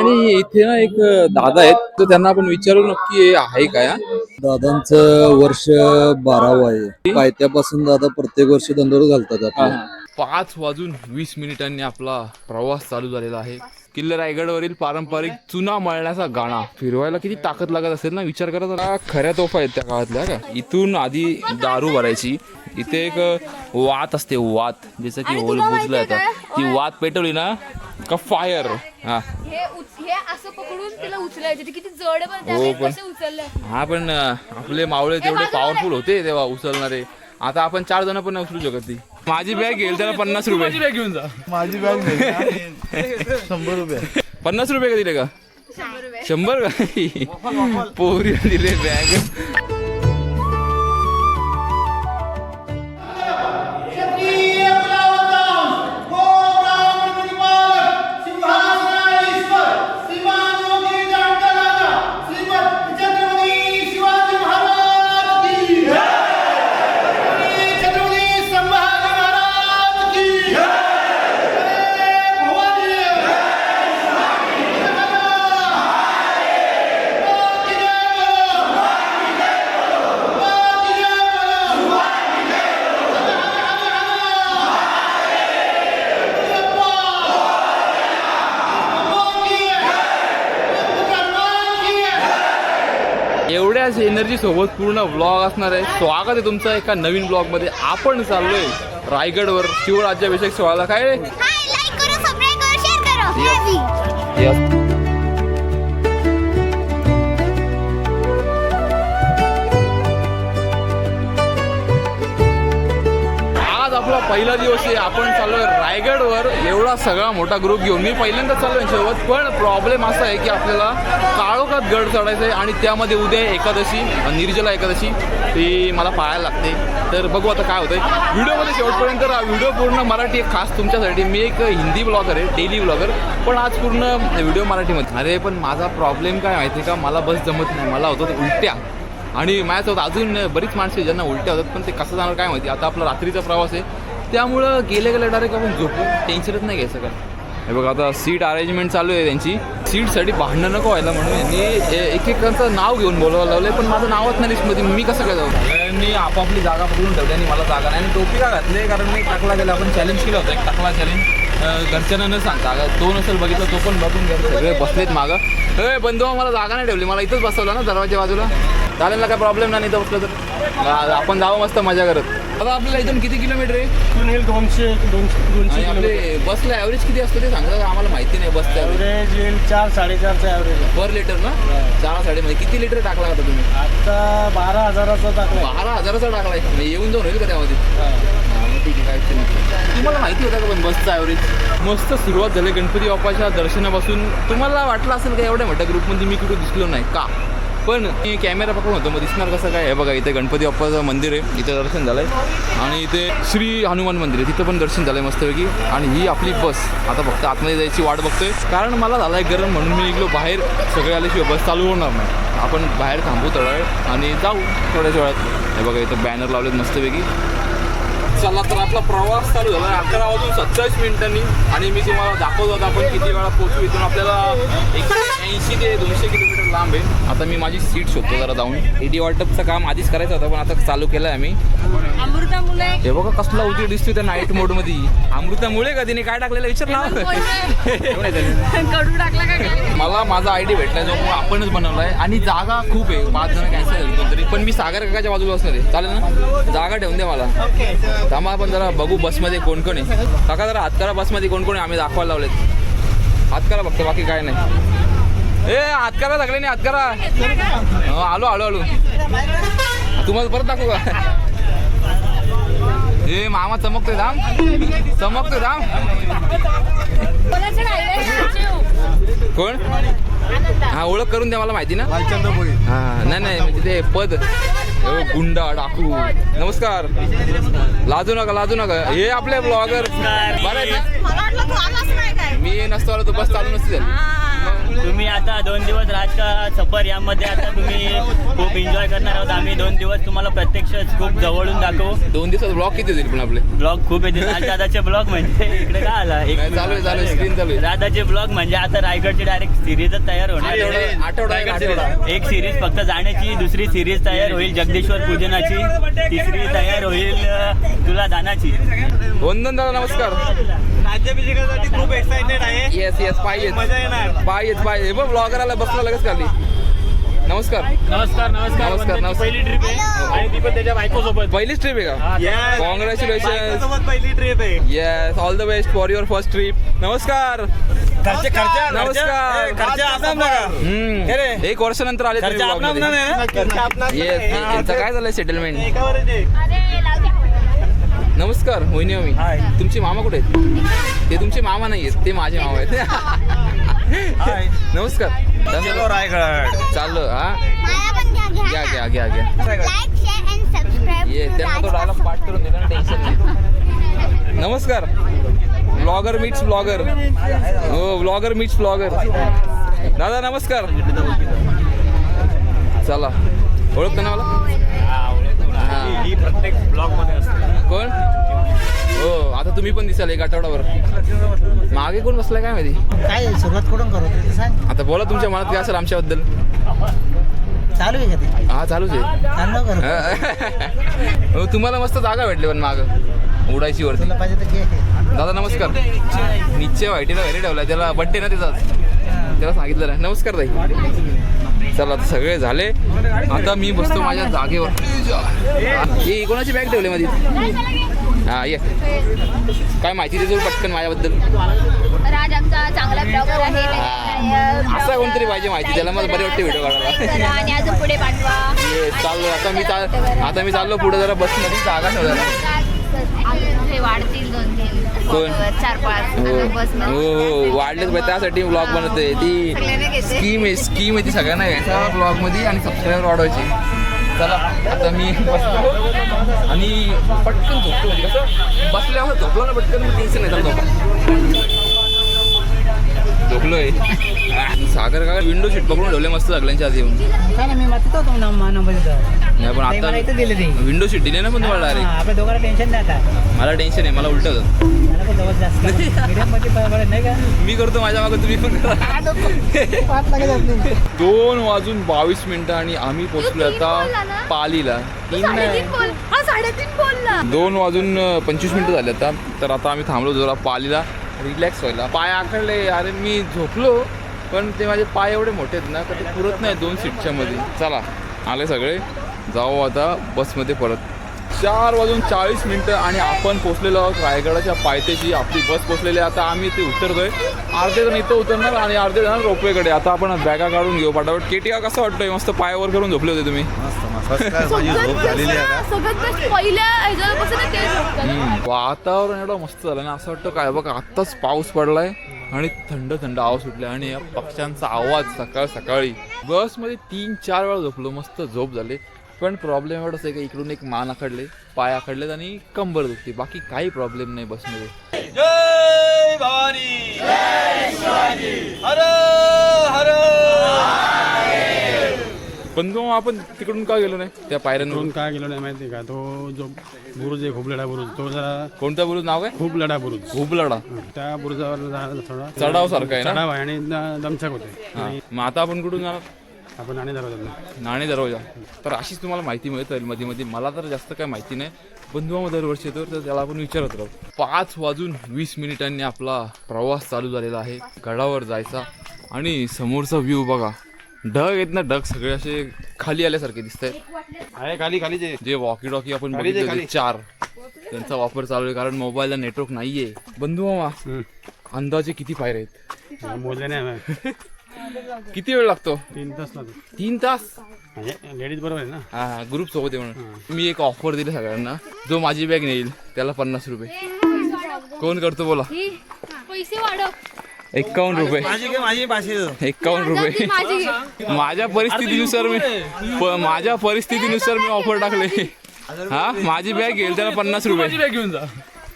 आणि इथे ना एक दादा आहेत, तर त्यांना आपण विचारू नक्की हे आहे काय हा? दादांचं वर्ष 12वं आहे. पायथ्यापासून दादा प्रत्येक वर्षी दंडोर घालतात आपल्या. 5:20 आपला प्रवास चालू झालेला आहे. किल्ले रायगडवरील पारंपरिक चुना मळण्याचा गाणा. फिरवायला किती ताकद लागत असेल ना, विचार करा जरा. खऱ्या तोफा आहेत त्या काळातल्या का. इथून आधी दारू भरायची. इथे एक वात असते, वात जसं की होल बुजलं जातं. ती वात पेटवली ना का फायर. हा हे असं पकडून तिला उचलायचे. किती जड आहे पण हो, त्याने पण कसे उचलले. हा पण आपले मावळे तेवढे पॉवरफुल होते तेव्हा उचलणारे. आता आपण 4 जण पण उचलू शकत नाही. माझी बॅग घेईल त्याला 50 रुपये. माझी बॅग घेऊन जा. माझी बॅग 100 रुपये. 50 रुपये का दिले का? 100 का? पोरी दिले बॅग. एवढ्याच एनर्जी सोबत पूर्ण व्लॉग असणार आहे. स्वागत आहे तुमचं एका नवीन ब्लॉग मध्ये. आपण चाललोय रायगडवर शिवराज्याभिषेक सोहळ्याला. काय रे? लाईक करो, सबस्क्राइब करो, शेअर करो. आपला पहिला दिवस आहे. आपण चाललोय रायगडवर. एवढा सगळा मोठा ग्रुप घेऊन मी पहिल्यांदा चाललोय सोबत. पण प्रॉब्लेम असा आहे की आपल्याला काळोखात गड चढायचं आहे आणि त्यामध्ये उद्या एकादशी, निर्जला एकादशी, ती मला पाहायला लागते. तर बघू आता काय होतंय. व्हिडिओमध्ये शेवटपर्यंत व्हिडिओ पूर्ण मराठी आहे खास तुमच्यासाठी. मी एक हिंदी ब्लॉगर आहे, डेली ब्लॉगर, पण आज पूर्ण व्हिडिओ मराठीमध्ये. अरे पण माझा प्रॉब्लेम काय माहिती आहे का, मला बस जमत नाही. मला होतं उलट्या. आणि माझ्यासोबत अजून बरीच माणसं ज्यांना उलट्या होतात, पण ते कसं जाणार काय माहिती. आता आपला रात्रीचा प्रवास आहे, त्यामुळं गेले डायरेक्ट आपण झोपू. टेन्शनच नाही घ्यायचं का. हे बघा आता सीट अरेंजमेंट चालू आहे त्यांची. सीटसाठी भांडणं नको व्हायला म्हणून यांनी एकेकांचं नाव घेऊन बोलावं लावलं. पण माझं नावच नाही लिस्टमध्ये. मी कसं काय जाऊ. मी आपापली जागा पकडून ठेवली आणि मला जागा नाही. आणि टोपी का घातली कारण मी टाकला गेला. आपण चॅलेंज केलं होतं एक टाकला चॅलेंज. घरच्यांना न सांगता तो नसेल बघितलं तो पण बघून घ्या. सगळे बसलेत मागं. हे बंधू मला जागा नाही ठेवली. मला इथंच बसवलं ना दरवाजा बाजूला. चालेल ना, काय प्रॉब्लेम नाही. इथं बसलं तर आपण जावं मस्त मजा करत. आता आपल्याला इथून किती किलोमीटर आहे? 200 आपले बसला ॲव्हरेज किती असतं ते सांगता आम्हाला माहिती नाही. बसचं ॲव्हरेज येईल 4-4.5चा ॲव्हरेज पर लिटर ना. 4-4.5 मध्ये किती लिटर टाकला होता तुम्ही? आता 12,000चा टाकला. 12,000चा टाकलाय. येऊन जाऊन होईल का त्यामध्ये? ठीक आहे, काय तुम्हाला माहिती होता का पण बसचा ॲव्हरेज? मस्त सुरुवात झाली गणपती बाप्पाच्या दर्शनापासून. तुम्हाला वाटलं असेल का एवढ्या मोठ्या ग्रुपमध्ये मी कुठे दिसलो नाही का? पण मी कॅमेरा पकडून होतो, मग दिसणार कसं काय. हे बघा इथे गणपती बाप्पाचं मंदिर आहे, इथे दर्शन झालंय. आणि इथे श्री हनुमान मंदिर आहे, तिथं पण दर्शन झालंय मस्तपैकी. आणि ही आपली बस आता फक्त आतमध्ये जायची वाट बघतोय. कारण मला झालाय गरम म्हणून मी निघलो बाहेर. सगळे आल्याशिवाय बस चालू होणार नाही. आपण बाहेर थांबू थोडा वेळ आणि जाऊ थोड्याच वेळात. हे बघा इथं बॅनर लावलेत मस्तपैकी. चला तर आपला प्रवास चालू झाला 11:27 आणि मी तुम्हाला दाखवतो आता आपण किती वेळा पोहोचू. इथून आपल्याला 180 ते 200 किलोमीटर लांब आहे. आता मी माझी सीट शोधतो जरा जाऊन. ईडी वाटपचं काम आधीच करायचं होतं पण आता चालू केलं आहे आम्ही. अमृतामुळे हे बघा कसला उजेड दिसतोय त्या नाईट मोडमध्ये. अमृतामुळे का तिने काय टाकलेलं विचार ना. कडू टाकला का काय? मला माझा आयडी भेटलाय जो आपणच बनवलाय. आणि जागा खूप आहे. 5 जण कॅन्सल झाली तरी पण मी सागर काकाच्या बाजूला असणार आहे. चालेल ना, जागा ठेवून द्या मला. थांबा आपण जरा बघू बसमध्ये कोण कोण आहे. काका जरा हात करा बसमध्ये कोण कोण आहे. आम्ही दाखवायला लावलेत. हात करा फक्त, बाकी काय नाही. ए हात करा सगळे नाही, हात करा. आलो आलो आलो. तुम्हाला परत दाखवू का? ए मामा चमकतोय धाम, चमकतोय धाम. कोण? हा ओळख करून द्या मला माहिती ना. हा नाही म्हणजे ते पद गुंडा डाकू. नमस्कार. लाजू नका लाजू नका. हे आपले ब्लॉगर बरं आहेत ना. मी नसतो आलो तर बस चालू नसते झाली. तुम्ही आता 2 दिवस राज का सफर यामध्ये आता तुम्ही खूप एन्जॉय करणार आहोत. आम्ही 2 दिवस तुम्हाला प्रत्यक्ष खूप जवळून दाखवू. 2 दिवसात ब्लॉग किती होतील पण आपले? ब्लॉग खूप येतील. दादाचे ब्लॉग म्हणजे इकडे काय आला एक नाही, चालू आहे स्क्रीन चालू आहे. दादाचे ब्लॉग म्हणजे आता रायगडची डायरेक्ट सिरीजच तयार होणार. आठवडा एक सिरीज फक्त जाण्याची, दुसरी सिरीज तयार होईल जगदीश्वर पूजनाची, तिसरी तयार होईल तुला दानाची. वंदन दादा नमस्कार. राज्याभिषेकासाठी खूप एक्साइटेड आहे. येस पाहिजेच मजा येणार. पाहिजे बघ ब्लॉगर आला बसला लगेच खाली. नमस्कार. नमस्कार. पहिली ट्रिप आहे आणि ती पण त्याच्या बायको सोबत. पहिलीच ट्रिप आहे का? कॉंग्रॅच्युलेशन. सोबत पहिली ट्रिप आहे. Yes all the best for your first trip. नमस्कार. नमस्कार. एक वर्षानंतर आले तुम्ही vlog मध्ये. येस यांचं काय झालंय सेटलमेंट? नमस्कार मोहिनी मी. तुमचे मामा कुठे आहेत? ते तुमचे मामा नाही आहेत, ते माझे मामा आहेत. नमस्कार. रायगड चाललो हा. मला पण घ्या घ्या लाईक शेअर अँड सबस्क्राईब. ये त्यांना तो डायलॉग पाठ करून दिला ना, टेन्शन नाही. नमस्कार. Blogger meats blogger. हो ब्लॉगर मीट्स ब्लॉगर. दादा नमस्कार. चला ओळखतो ना मला? ही प्रत्येक ब्लॉग मध्ये असते. कोण? हो आता तुम्ही पण दिसाल एक आठवड्यावर. मागे कोण बसलाय काय माहिती? काय सुरुवात कुठून करू ते सांग. आता बोला तुमच्या मनात काय असेल आमच्याबद्दल. चालू आहे का ते? हा चालूच आहे. चालू करू. हो तुम्हाला मस्त जागा भेटली पण माग उडायची वरती. तुला पाहिजे तर घे. दादा नमस्कार. निश्चय व्हायटीला घरी ठेवलाय, त्याला बड्डे ना त्याचा, त्याला सांगितलं ना. नमस्कार ताई. चला आता सगळे झाले, आता मी बसतो माझ्या जागेवर. हे कोणाची बॅग ठेवली मध्ये? हा ये काय माहिती देतो पटकन माझ्याबद्दल? राज आमचा चांगला ब्लॉगर आहे. असा कोणतरी पाहिजे माहिती, त्याला मला बरे वाटते व्हिडिओ काढायला. आणि अजून पुढे पाठवा. ये चाललो आता मी चाललो पुढे जरा बसमध्ये जागा ठेवला. हे वाढतील 2-3 कोण? 4-5 बस. हो वाढलेच पाहिजे, त्यासाठी ब्लॉग बनवते. ती स्कीम आहे ती सगळ्यांना घ्यायचा ब्लॉग मध्ये आणि सबस्क्राईबर वाढवायची. चला आता मी बसतो आणि पटकन झोपतो. म्हणजे कसं बसल्यावर झोपलो ना पटकन, टेन्शन नाही चालतो. झोपलोय. सागर का विंडो सीट पकडून ठेवले मस्त सगळ्यांच्या आधी येऊन. काय नाही मी वाचतो नंबर नाही पण आता दिले ते विंडो सीट दिली ना पण तुम्हाला डायरेक्ट. आपल्या दोघांना टेन्शन नाही आता. मला टेन्शन आहे, मला उलट होतं. मला पण जवळ जास्त मीडियम मध्ये पडत नाही का? मी करतो माझ्या मागं, तुम्ही पण करा. 2:22 आणि आम्ही पोहोचलो आता पालीला. 2:25 झाले आता. तर आता आम्ही थांबलो जरा पालीला रिलॅक्स व्हायला. पाय आखडले अरे, मी झोपलो पण ते माझे पाय एवढे मोठे आहेत ना का ते पुरत नाही 2 सीटच्या मध्ये. चला आले सगळे, जाऊ आता बसमध्ये परत. 4:40 आणि आपण पोहोचलेलो आहोत रायगडाच्या पायथ्याशी. आपली बस पोहोचलेली आहे. आता आम्ही ते उतरतोय. अर्धे जण इथं उतरणार आणि अर्धे जण रोपवेकडे. आता आपण बॅगा काढून घेऊ पटापट. केटीका कसं वाटतोय? मस्त पायावर करून झोपले होते तुम्ही? वातावरण एवढं मस्त झालं ना, असं वाटतं काय बघा आत्ताच पाऊस पडलाय आणि थंड थंड आवाज सुटलाय आणि या पक्ष्यांचा आवाज सकाळी. बसमध्ये 3-4 वेळा झोपलो, मस्त झोप झाले. पण प्रॉब्लेम एवढंच आहे की इकडून एक मान आखडले, पाय आखडलेत आणि कंबर दुखते. बाकी काही प्रॉब्लेम नाही बसमध्ये. जय भवानी, जय शिवाजी, हर हर. पण मग आपण तिकडून का गेलो नाही त्या पायऱ्यांवरून? काय गेलो नाही माहिती का? तो जो बुरुज आहे खूप लढा बुरुज, तो जरा कोणता बुरुज नाव काय? खूप लढा बुरुज. खूप लढा. त्या बुरुजावर जायला थोडा चढाव सारखा आहे ना? चढाव आहे आणि दमछाक होते. हा. मग आता आपण कुठून जाणार? आपण आणि दरवाजा नाणे दरवाजा. तर अशीच तुम्हाला माहिती मिळत मध्ये मध्ये. मला तर जास्त काय माहिती नाही. बंधुमामा दरवर्षी येतो तर त्याला आपण विचारत राहू. 5:20 आपला प्रवास चालू झालेला आहे गडावर जायचा. आणि समोरचा व्ह्यू बघा, ढग आहेत ना, ढग सगळे असे खाली आल्यासारखे दिसत आहेत. आहे खाली जे वॉकी टॉकी आपण बघितले होते 4, त्यांचा वापर चालू आहे कारण मोबाईलला नेटवर्क नाहीये. बंधुमामा अंदाजे किती पायऱ्या आहेत? मोजले नाही. किती वेळ लागतो? 3 तास लागतो. 3 तास? म्हणजे लेडीज बरोबर आहे ना? हा ग्रुप सोबत आहे म्हणून. मी एक ऑफर दिली सगळ्यांना, जो माझी बॅग नेईल त्याला 50 रुपये. कोण करतो बोला? पैसे वाढव. 51 रुपये. माझी 51 रुपये. माझ्या परिस्थितीनुसार मी ऑफर टाकले. हा माझी बॅग घेईल त्याला 50 रुपये. घेऊन जा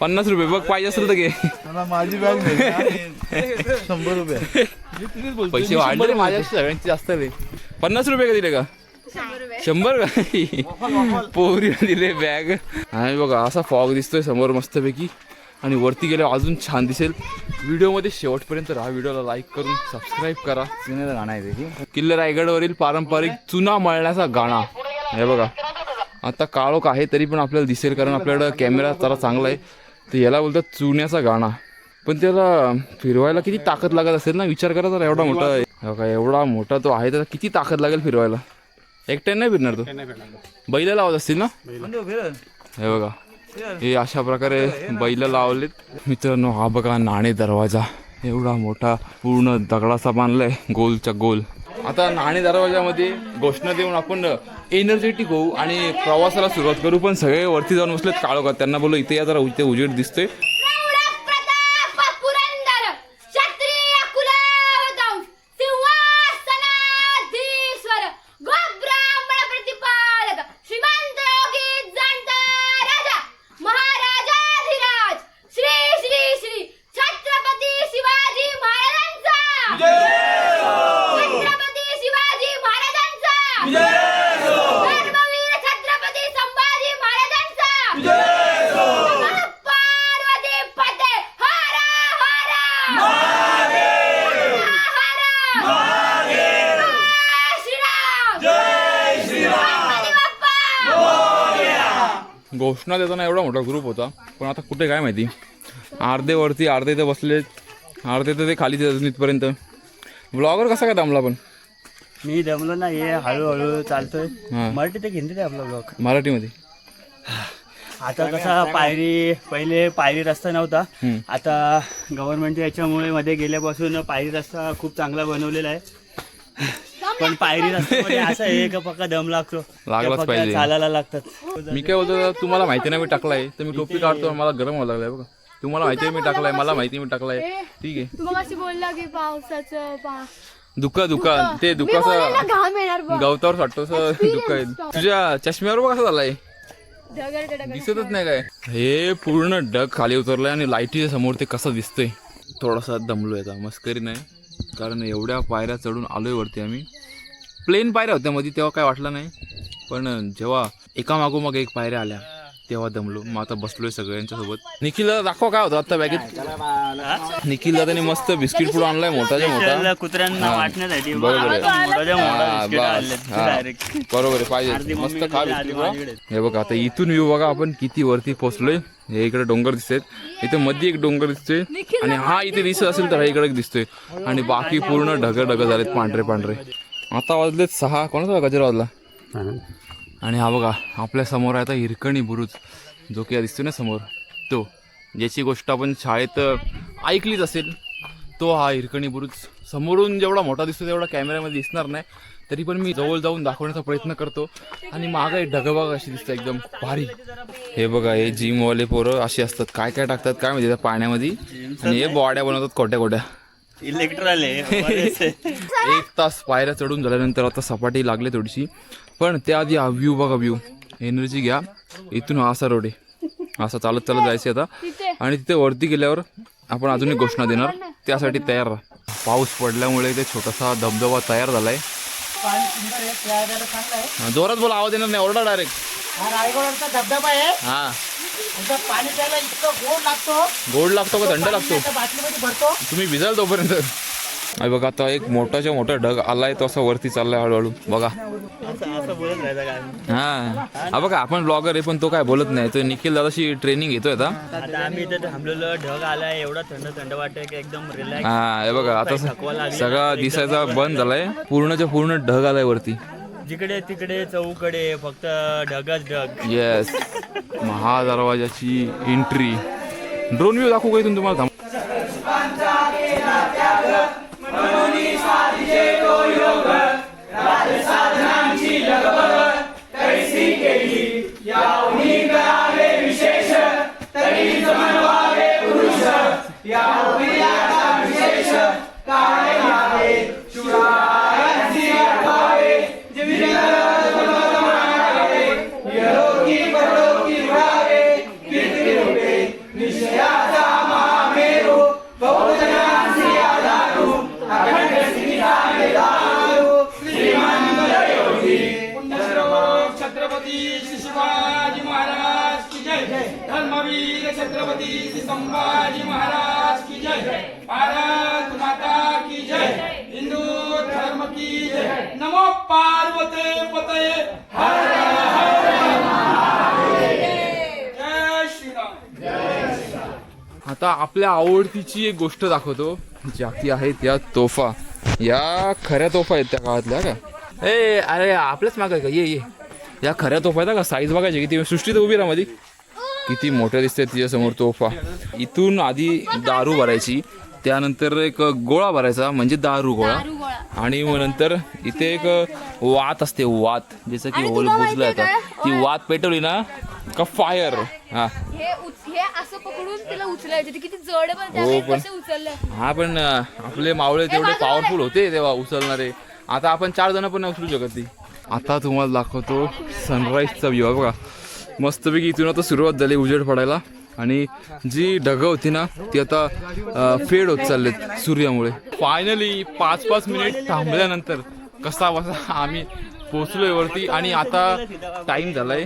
50 रुपये. बघ पाहिजे असेल तर घे. माझी बॅग 100 रुपये. पैसे वाढले रे माझ्या सगळ्यांचे जास्त रे. 50 रुपये का दिले का? 100 का? पोरी दिले बॅग. आणि बघा असा फॉग दिसतोय समोर मस्तपैकी आणि वरती गेल्यावर अजून छान दिसेल. व्हिडिओमध्ये शेवटपर्यंत राहा. व्हिडिओला लाईक करून सबस्क्राईब करा. चुन्याचं गाणं आहे ते. किल्ले रायगडवरील पारंपरिक चुना मळण्याचा गाणा. हे बघा आता काळोख आहे तरी पण आपल्याला दिसेल कारण आपल्याकडं कॅमेरा जरा चांगला आहे. तर याला बोलतात चुन्याचा गाणा. पण त्याला फिरवायला किती ताकद लागत असेल ना. विचार करा तर एवढा मोठा आहे. एवढा मोठा तो आहे त्याला किती ताकद लागेल फिरवायला. एकट्याने नाही फिरणार तो. बैल लावत असतील ना. हे बघा हे अशा प्रकारे बैल लावलेत मित्रांनो. हा बघा नाणे दरवाजा एवढा मोठा पूर्ण दगडाचा बांधलाय गोलच्या गोल. आता नाणे दरवाजामध्ये घोषणा देऊन आपण एनर्जेटिक होऊ आणि प्रवासाला सुरुवात करू. पण सगळे वरती जाऊन बसलेत काळोखात. त्यांना बोललो इथे या जरा इथे उजेड दिसतोय. घोषणा देताना एवढा मोठा ग्रुप होता पण आता कुठे काय माहिती. अर्धे वरती अर्धे इथे बसले अर्धे तर ते खाली इथपर्यंत. ब्लॉगर कसा काय दमला पण? मी दमलो ना. हे हळूहळू चालतोय. मराठी ते हिंदी आपला ब्लॉग मराठीमध्ये. आता कसा पायरी पहिले पायरी रस्ता नव्हता. आता गव्हर्नमेंटच्या याच्यामुळे मध्ये गेल्यापासून पायरी रस्ता खूप चांगला बनवलेला आहे. पण पायरी रस्त्यामध्ये असं आहे का पक्का दम लागतो. लागलाच पाहिजे. चालायला लागतात. मी काय बोलतो तुम्हाला माहिती नाही मी टाकलाय तर मी टोपी काढतो मला गरम व्हायला लागलाय बघा. तुम्हाला माहिती आहे मी टाकलाय मला माहिती मी टाकलाय ठीक आहे. तुम्हाला अशी बोलला की पावसाचं दुःख ते दुःखाचं गवतावर साठतो दुःख आहे. तुझ्या चष्म्यावर बघ कसा झालाय दिसतच नाही काय. हे पूर्ण ढग खाली उतरलंय आणि लाईटीच्या समोर ते कसं दिसतंय. थोडासा दमलोय आता मस्करी नाही कारण एवढ्या पायऱ्या चढून आलोय वरती आम्ही. प्लेन पायऱ्या होत्या मध्ये तेव्हा काय वाटलं नाही पण जेव्हा एकामागोमाग एक पायऱ्या आल्या तेव्हा दमलो. मग आता बसलोय सगळ्यांच्या सोबत. निखिलला दाखवा काय होतं आता बॅगेत. निखिलला त्याने मस्त बिस्किट पुढे आणलाय मोठाच्या मोठा कुत्र्यांना वाटण्यासाठी. बरोबर आहे पाहिजे मस्त खा बिस्किट. हे बघा आता इथून व्ह्यू बघा आपण किती वरती पोहोचलोय. हे इकडे डोंगर दिसतात इथे मध्ये एक डोंगर दिसतोय आणि हा इथे दिसत असेल तर हा इकडे दिसतोय आणि बाकी पूर्ण ढग झालेत पांढरे पांढरे. आता वाजलेत 6. कोणाचा गजर वाजला. आणि हा बघा आपल्या समोर आहे आता हिरकणी बुरुज जो की दिसतो ना समोर तो ज्याची गोष्ट आपण शाळेत ऐकलीच असेल. तो हा हिरकणी बुरुज समोरून जेवढा मोठा दिसतो तेवढा कॅमेऱ्यामध्ये दिसणार नाही तरी पण मी जवळ जाऊन दाखवण्याचा प्रयत्न करतो. आणि मागे ढगबाग अशी दिसतं एकदम भारी. हे बघा हे जिमवाले पोरं अशी असतात काय काय टाकतात काय माहिती त्या पाण्यामध्ये आणि हे बॉड्या बनवतात कोट्या इलेक्ट्रॉल 1 तास पायऱ्या चढून झाल्यानंतर आता सपाटी लागले थोडीशी. पण त्याआधी हा व्ह्यू बघा. व्ह्यू एनर्जी घ्या. इथून असा रोड आहे असं चालत चालत जायचं आता आणि तिथे वरती गेल्यावर आपण अजून एक घोषणा देणार त्यासाठी तयार राहा. पाऊस पडल्यामुळे ते छोटासा धबधबा तयार झालाय. जोरात बोला आवाज येणार नाही ओरडा डायरेक्ट. रायगडचा धबधबा आहे. हा पाणी प्यायला इतकं गोड लागतो का थंड लागतो. बाटलीमध्ये भरतो. तुम्ही भिजाल तोपर्यंत. अरे बघा आता एक मोठाच्या मोठा ढग आलाय तो असा वरती चाललाय हळूहळू बघा. हा बघा आपण ब्लॉगर आहे पण तो काय बोलत नाही. तो निखिल दादाशी ट्रेनिंग घेतोय आता. आम्ही इथे थांबलेलो ढग आलाय एवढा थंड वाटतंय की एकदम रिलॅक्स. हा हे बघा आता सगळा दिसायचा बंद झालाय. पूर्णच्या पूर्ण ढग आलाय वरती. जिकडे तिकडे चौकडे फक्त ढगच ढग. येस महादरवाजाची एंट्री. ड्रोन व्ह्यू दाखवू का इथून तुम्हाला. श्री शिवाजी महाराज की जय धर्मवीर छत्रपति श्री संभाजी महाराज की जय भारत माता की जय हिंदू धर्म की जय नमो पार्वते पतये हर हर महादेव जय श्रीराम। आता आपल्या आवडतीची एक गोष्ट दाखवतो, ज्या की आहे त्या तोफा. या खऱ्या तोफा आहेत त्या काळातल्या का. ए अरे आपल्याच माग आहे का, ये ये. या खऱ्या तोफा आहेत का, साईज बघायची किती. सृष्टी तर उभी राहा मध्ये, किती मोठ्या दिसते तिच्यासमोर तोफा. इथून आधी दारू भरायची, त्यानंतर एक गोळा भरायचा म्हणजे दारू गोळा, आणि मग नंतर इथे एक वात असते, वात ज्याचं की होल बुजलं जातं. ती वात पेटवली ना का फायर. हा हे असं पकडून तिला उचलायचं, ते किती जड आहे पण हो त्यावेळी पण कसं उचललं. हा पण आपले मावळे तेवढे पॉवरफुल होते तेव्हा उचलणारे. आता आपण 4 जण पण नाही उचलू शकत ती. आता तुम्हाला दाखवतो सनराईजचा व्ह्यू बघा. मस्तपैकी इथून आता सुरुवात झाली उजेड पडायला, आणि जी ढगं होती ना ती आता फेड होत चाललेत सूर्यामुळे. फायनली 5-5 मिनिट थांबल्यानंतर कसा बसा आम्ही पोचलोय वरती. आणि आता टाइम झालाय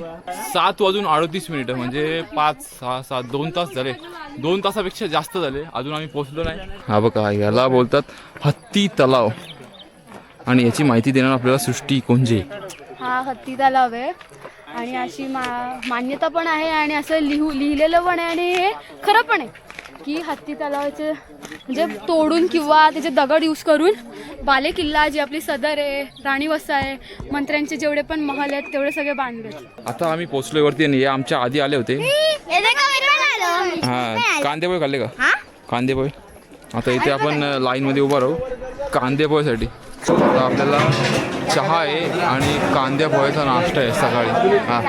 7:38 म्हणजे 5-6-7 2 तास झाले. 2 तासापेक्षा जास्त झाले, अजून आम्ही पोचलो नाही. हा बघा, याला बोलतात हत्ती तलाव, आणि याची माहिती देणार आपल्याला सृष्टी कोंजे. हा हत्ती तलाव आहे, आणि अशी मान्यता पण आहे, आणि असं लिहिलेलं पण आहे, आणि हे खरं पण आहे की हत्ती तलावाचे म्हणजे तोडून किंवा त्याचे दगड यूज करून बाले किल्ला, जी आपली सदर आहे, राणी वसा आहे, मंत्र्यांचे जेवढे पण महल आहेत तेवढे सगळे बांधले. आता आम्ही पोचलोय वरती, आणि हे आमच्या आधी आले होते. हा कांदेपोहे खाल्ले का, कांदेपोहे. आता इथे आपण लाईन मध्ये उभा राहू कांदेपोहेसाठी. आता आपल्याला चहा आहे आणि कांदेपोहेचा नाश्ता आहे सकाळी. हा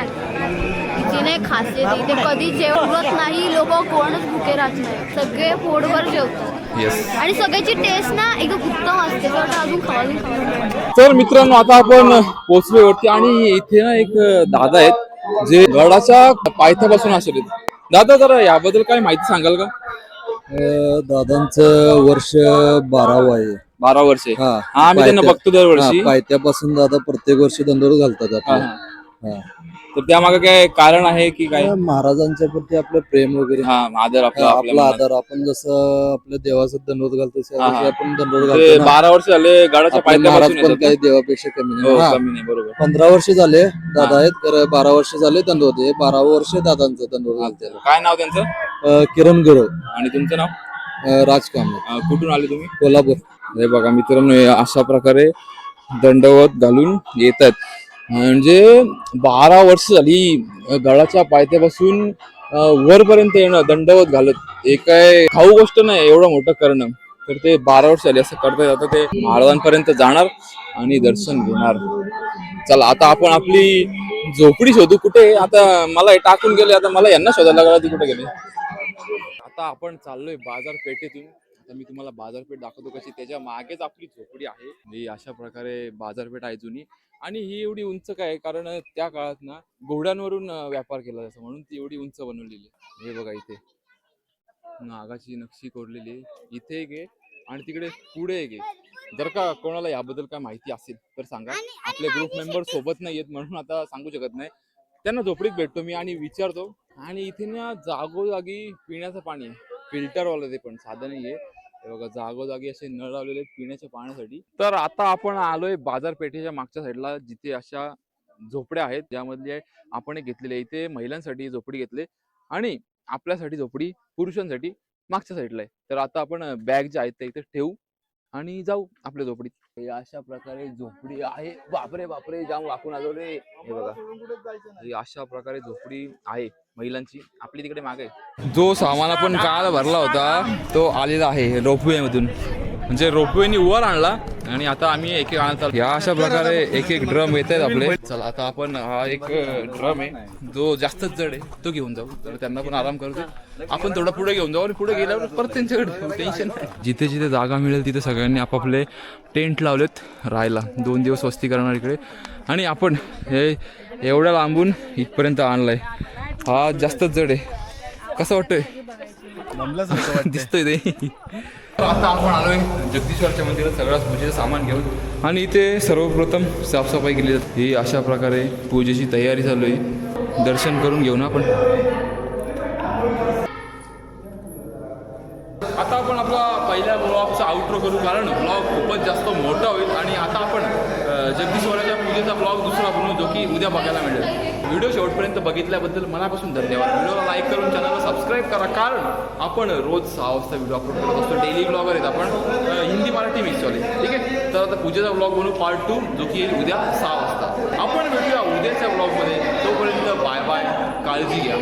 तिने खासियत इथे कधी जेवत नाही, लोक कोणच भुके राहत नाही, सगळे पोटभर जेवतात. येस. आणि सगळ्याची टेस्ट ना एकदम उत्तम असते, अजून खावा. तर मित्रांनो आता आपण पोचलोय वरती, आणि इथे ना एक दादा आहेत जे गडाच्या पायथ्यापासून आलेले. दादा जरा याबद्दल काय माहिती सांगाल का. दादांचं वर्ष 12वं आहे. 12 वर्षे. हा आम्ही त्यांना बघतो दरवर्षी. पायथ्यापासून दादा प्रत्येक वर्षी दंडोर घालतात आपले. हा. तर त्यामागे काय कारण आहे की काय. महाराजांच्या प्रती आपलं प्रेम वगैरे, हा आदर आपला आपला आदर. आपण जसं आपल्या देवाचं दंडोर घालतो तसे आपण दंडोर ते घालतो. 12 वर्ष झाले गडाच्या आपले महाराज पायथ्यापासून पण येतात. काही देवापेक्षा कमी हो, नाही. कमी नाही, बरोबर. 15 वर्ष झाले दादा आहेत, तर 12 वर्ष झाले दंडोर. 12 वर्ष दादांचं दंडोर घालते. काय नाव त्यांचं. किरण गुरव. आणि तुमचं नाव. राजकाम. कुठून आले तुम्ही. कोल्हापूर. हे बघा मित्रांनो, हे अशा प्रकारे दंडवत घालून येतात. म्हणजे 12 वर्ष झाली गडाच्या पायथ्यापासून वरपर्यंत येणं दंडवत घालत. हे काय खाऊ गोष्ट नाही एवढं मोठं करणं. तर ते 12 वर्ष झाली असं करता जातं. ते महाराजांपर्यंत जाणार आणि दर्शन घेणार. चला आता आपण आपली झोपडी शोधू. कुठे आता मला हे टाकून गेले, आता मला यांना शोधायला लागला ती कुठे गेले. आता आपण चाललोय बाजारपेठेतून. आता मी तुम्हाला बाजारपेठ दाखवतो कशी. त्याच्या मागेच आपली झोपडी आहे. ही अशा प्रकारे बाजारपेठ आहे जुनी, आणि ही एवढी उंच काय, कारण त्या काळात ना घोड्यांवरून व्यापार केला जायचा, म्हणून ती एवढी उंच बनवलेली. हे बघा इथे नागाची नक्षी कोरलेली आहे. इथे एक आहे आणि तिकडे पुढे एक आहे. जर का कोणाला याबद्दल काय माहिती असेल तर सांगा. आपले ग्रुप मेंबर सोबत नाही आहेत म्हणून आता सांगू शकत नाही. त्यांना झोपडीत भेटतो मी आणि विचारतो. आणि इथे ना जागोजागी पिण्याचं पाणी आहे, फिल्टरवालं, ते पण साधं नाही आहे. हे बघा जागोजागी असे नळ लावलेले आहेत पिण्याच्या पाण्यासाठी. तर आता आपण आलोय बाजारपेठेच्या मागच्या साईडला, जिथे अशा झोपड्या आहेत, ज्यामधले आपण एक घेतलेले. इथे महिलांसाठी झोपडी घेतले आणि आपल्यासाठी झोपडी पुरुषांसाठी मागच्या साईडला आहे. तर आता आपण बॅग ज्या आहेत त्या इथे ठेवू आणि जाऊ आपल्या झोपडीत. हे अशा प्रकारे झोपडी आहे. बापरे बापरे, जाम वाकून आलो रे. हे बघा ही अशा प्रकारे झोपडी आहे महिलांची. आपली तिकडे मागे जो सामान आपण काल भरला होता तो आलेला आहे रोपवे मधून. म्हणजे रोपवेनी वर आणला आणि आता आम्ही एक एक आणत आलो. या अशा प्रकारे एक एक ड्रम येत आहेत आपले. चला आता आपण हा एक ड्रम आहे जो जास्तच जड आहे तो घेऊन जाऊ. तर त्यांना पण आराम करतो. आपण थोडं पुढे घेऊन जाऊ आणि पुढे गेल्यावर परत त्यांच्याकडे टेन्शन नाही. जिथे जिथे जागा मिळेल तिथे सगळ्यांनी आपापले टेंट लावलेत राहायला. 2 दिवस वस्ती करणार इकडे. आणि आपण हे एवढ्या लांबून इथपर्यंत आणलाय. हा जास्तच जड आहे. कसं वाटतंय. दिसतोय ते. तर आता आपण आलोय जगदीश्वरच्या मंदिरात सगळ्याच पूजेचं सामान घेऊन आणि इथे सर्वप्रथम साफसफाई केली जाते. ही अशा प्रकारे पूजेची तयारी चालू आहे. दर्शन करून घेऊ ना आपण. आता आपण आपला पहिल्या ब्लॉगचा आउट्रो करू कारण ब्लॉग खूपच जास्त मोठा होईल आणि आता आपण जगदीश्वराच्या पूजेचा ब्लॉग दुसरा बनवू जो की उद्या बघायला मिळेल. व्हिडिओ शेवटपर्यंत बघितल्याबद्दल मनापासून धन्यवाद. व्हिडिओला लाईक करून चॅनलला सबस्क्राईब करा कारण आपण रोज 6 वाजता व्हिडिओ अपलोड करत असतो. डेली ब्लॉगर आहेत आपण, हिंदी मराठी मिक्सवाले. ठीक आहे, तर आता पूजेचा ब्लॉग बनवू पार्ट 2 जो की येईल उद्या 6 वाजता. आपण भेटूया उद्याच्या ब्लॉगमध्ये. तोपर्यंत बाय बाय, काळजी घ्या.